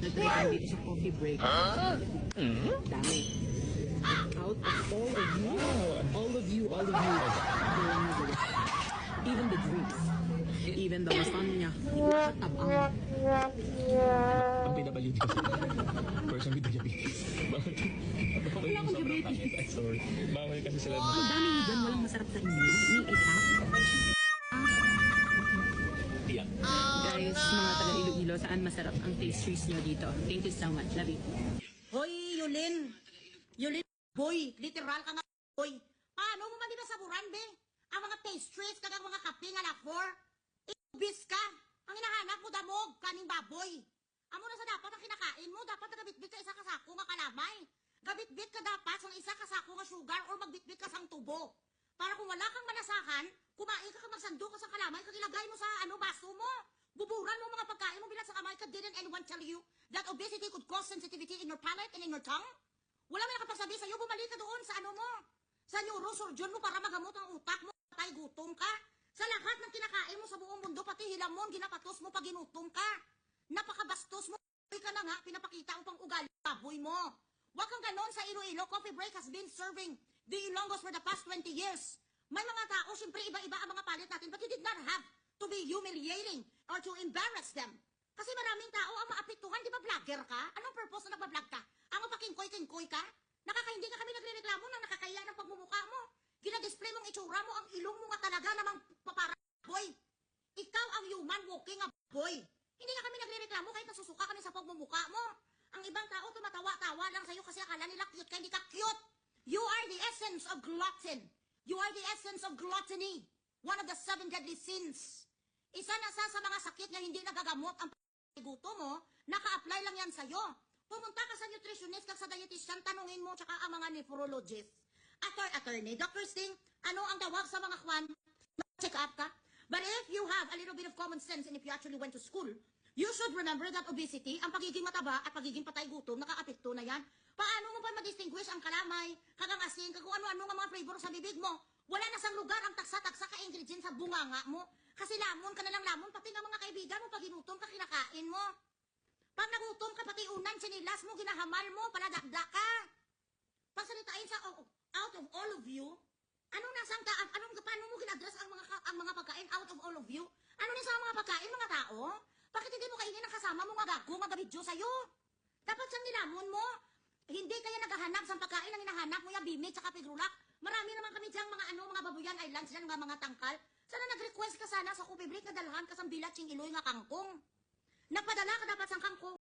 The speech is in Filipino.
Nagtalikan dito sa coffee break. Dami. Out of all of you, even the drinks, even the lasagna, tabang. Ang PWD. Person with diabetes. Wala akong diabetes. Ay, sorry. Bawal kasi sila Ang dami nyo dyan, walang masarap sa inyo. Ni isa. Tiyak. Guys, mga taga Iloilo, saan masarap ang pastries nyo dito? Thank you so much. Love you. Hoy, Yulin! Yulin, boy! Literal ka nga, boy! Paano mo man saburan, be? Ang mga pastries, kagang mga kape nga na for? Ibis ka! Ang hinahanap mo damog, kaning baboy! Amo na sa dapat ang kinakain mo, dapat nagabitbit ka isa kasako nga kalamay. Gabitbit ka dapat sa isa kasako nga sugar or magbitbit ka sang tubo. Para kung wala kang manasahan, kumain ka magsando ka sa kalamay, kagilagay mo sa baso mo. Buburan mo mga pagkain mo bilang sa kamay ka. Didn't anyone tell you that obesity could cause sensitivity in your palate and in your tongue? Wala may nakapagsabi sa'yo, bumalik ka doon sa mo, sa neurosurgeon mo para magamot ang utak mo, patay gutom ka. Sa lahat ng kinakain mo sa buong mundo, pati hilamon, ginapatos mo pag ginutom ka. Napakabastos mo, ka na nga, pinapakita ang pang-ugali, baboy mo. Wag kang ganon sa Iloilo. Coffee Break has been serving the Ilonggos for the past 20 years. May mga tao, siyempre iba-iba ang mga palit natin, but you did not have to be humiliating or to embarrass them. Kasi maraming tao ang maapektuhan, di ba vlogger ka? Anong purpose na nagbablog ka? Ang mapakingkoy-kingkoy ka? Hindi nga kami nagre-reklamo na nakakaya ng pagmumukha mo. Gina-display mong itsura mo, ang ilong mo nga talaga namang paparaboy. Ikaw ang human walking a boy. Hindi nga kami nagre-reklamo kahit nasusuka kami sa pagmumukha mo. Ang ibang tao tumatawa-tawa lang sa'yo kasi akala nila cute ka, hindi ka cute. You are the essence of glutton. You are the essence of gluttony. One of the 7 deadly sins. Isa na sa mga sakit na hindi nagagamot ang gutom mo, naka-apply lang yan sa'yo. Pumunta ka sa nutritionist, kag sa dietitian, tanungin mo, tsaka ang mga nephrologist. Attorney, Dr. Sting, ano ang tawag sa mga kwan? Check up ka? But if you have a little bit of common sense and if you actually went to school, you should remember that obesity, ang pagiging mataba at pagiging patay gutom, naka-apekto na yan. Paano mo pa ma-distinguish ang kalamay, kagang asin, kung ano-ano nga mga flavor sa bibig mo? Wala na sang lugar ang taksa-taksa ka-ingredients sa bunganga mo. Kasi lamon ka na lang lamon, pati nga mga kaibigan mo, pag ginutom ka, kinakain mo. Pag nagutom ka, pati unan, sinilas mo, ginahamal mo, paladakda ka. Pag salitain sa out of all of you, paano mo ginadress ang mga pagkain out of all of you? Ano na sa mga pagkain, mga tao? Bakit hindi mo kainin ang kasama mo, mga gago, mga video sa'yo? Dapat siyang nilamon mo. Hindi kaya naghahanap sa pagkain ang hinahanap mo, yung bimig, tsaka pigrulak. Marami naman kami diyang mga babuyan islands dyan, mga tangkal. Sana nag-request ka sana sa coffee break na dalhan ka sa bilat sing iloy nga kangkong. Nagpadala ka dapat sa kangkong.